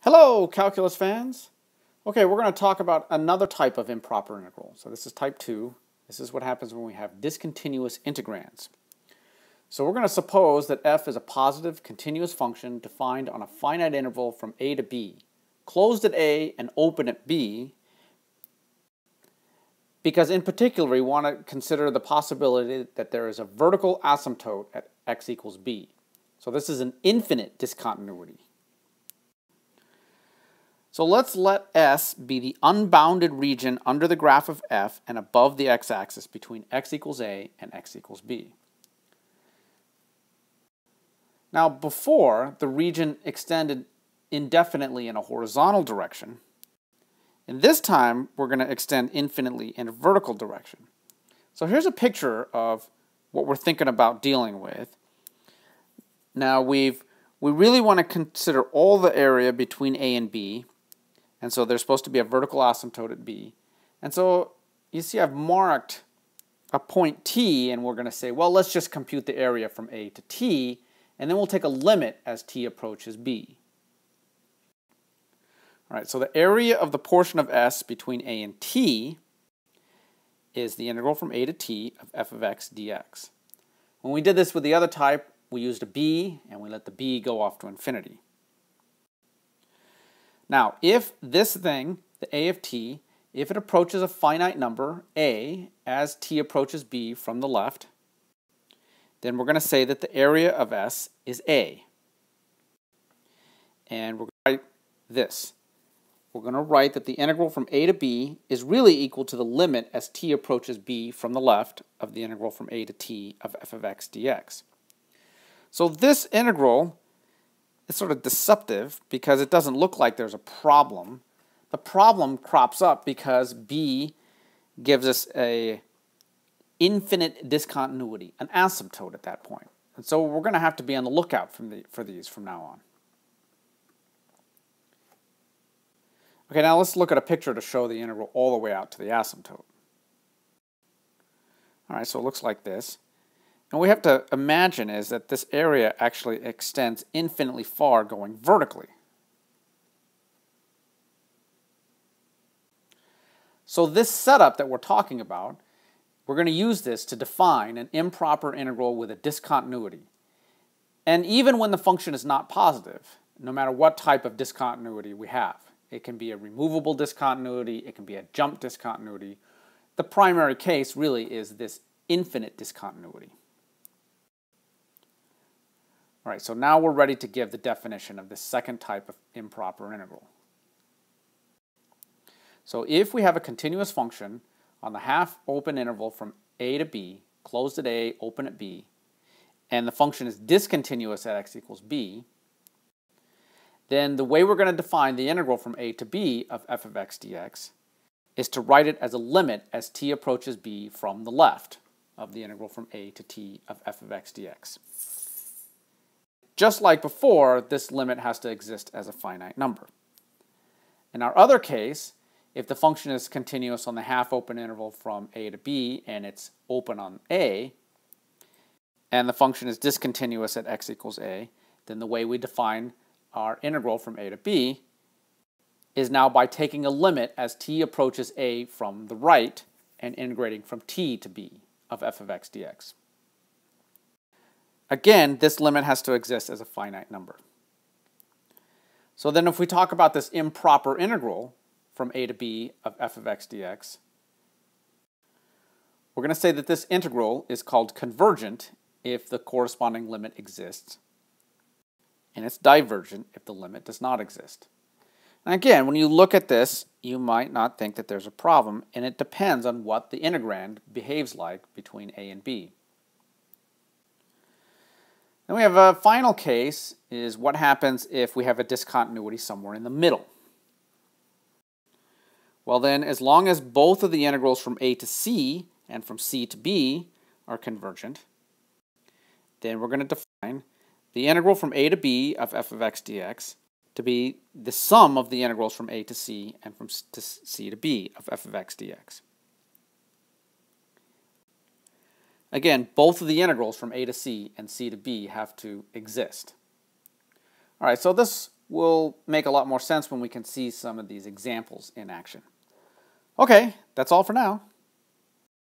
Hello, calculus fans. Okay, we're going to talk about another type of improper integral. So this is type 2. This is what happens when we have discontinuous integrands. So we're going to suppose that f is a positive continuous function defined on a finite interval from a to b, closed at a and open at b, because in particular we want to consider the possibility that there is a vertical asymptote at x equals b. So this is an infinite discontinuity. So let's let S be the unbounded region under the graph of f and above the x-axis between x equals a and x equals b. Now before, the region extended indefinitely in a horizontal direction, and this time we're going to extend infinitely in a vertical direction. So here's a picture of what we're thinking about dealing with. Now we really want to consider all the area between a and b. And so there's supposed to be a vertical asymptote at b. And so you see I've marked a point t, and we're going to say, well, let's just compute the area from a to t, and then we'll take a limit as t approaches b. All right, so the area of the portion of S between a and t is the integral from a to t of f of x dx. When we did this with the other type, we used a b, and we let the b go off to infinity. Now, if this thing, the a of t, if it approaches a finite number, a, as t approaches b from the left, then we're going to say that the area of S is a. And we're going to write this. We're going to write that the integral from a to b is really equal to the limit as t approaches b from the left of the integral from a to t of f of x dx. So this integral, it's sort of deceptive because it doesn't look like there's a problem. The problem crops up because b gives us an infinite discontinuity, an asymptote at that point. And so we're going to have to be on the lookout for these from now on. Okay, now let's look at a picture to show the integral all the way out to the asymptote. All right, so it looks like this. And what we have to imagine is that this area actually extends infinitely far going vertically. So this setup that we're talking about, we're going to use this to define an improper integral with a discontinuity. And even when the function is not positive, no matter what type of discontinuity we have, it can be a removable discontinuity, it can be a jump discontinuity. The primary case really is this infinite discontinuity. All right, so now we're ready to give the definition of the second type of improper integral. So if we have a continuous function on the half-open interval from a to b, closed at a, open at b, and the function is discontinuous at x equals b, then the way we're going to define the integral from a to b of f of x dx is to write it as a limit as t approaches b from the left of the integral from a to t of f of x dx. Just like before, this limit has to exist as a finite number. In our other case, if the function is continuous on the half-open interval from a to b and it's open on a, and the function is discontinuous at x equals a, then the way we define our integral from a to b is now by taking a limit as t approaches a from the right and integrating from t to b of f of x dx. Again, this limit has to exist as a finite number. So then if we talk about this improper integral from a to b of f of x dx, we're going to say that this integral is called convergent if the corresponding limit exists, and it's divergent if the limit does not exist. And again, when you look at this, you might not think that there's a problem, and it depends on what the integrand behaves like between a and b. Then we have a final case, is what happens if we have a discontinuity somewhere in the middle. Well then, as long as both of the integrals from a to c and from c to b are convergent, then we're going to define the integral from a to b of f of x dx to be the sum of the integrals from a to c and from c to b of f of x dx. Again, both of the integrals from a to c and c to b have to exist. All right, so this will make a lot more sense when we can see some of these examples in action. Okay, that's all for now.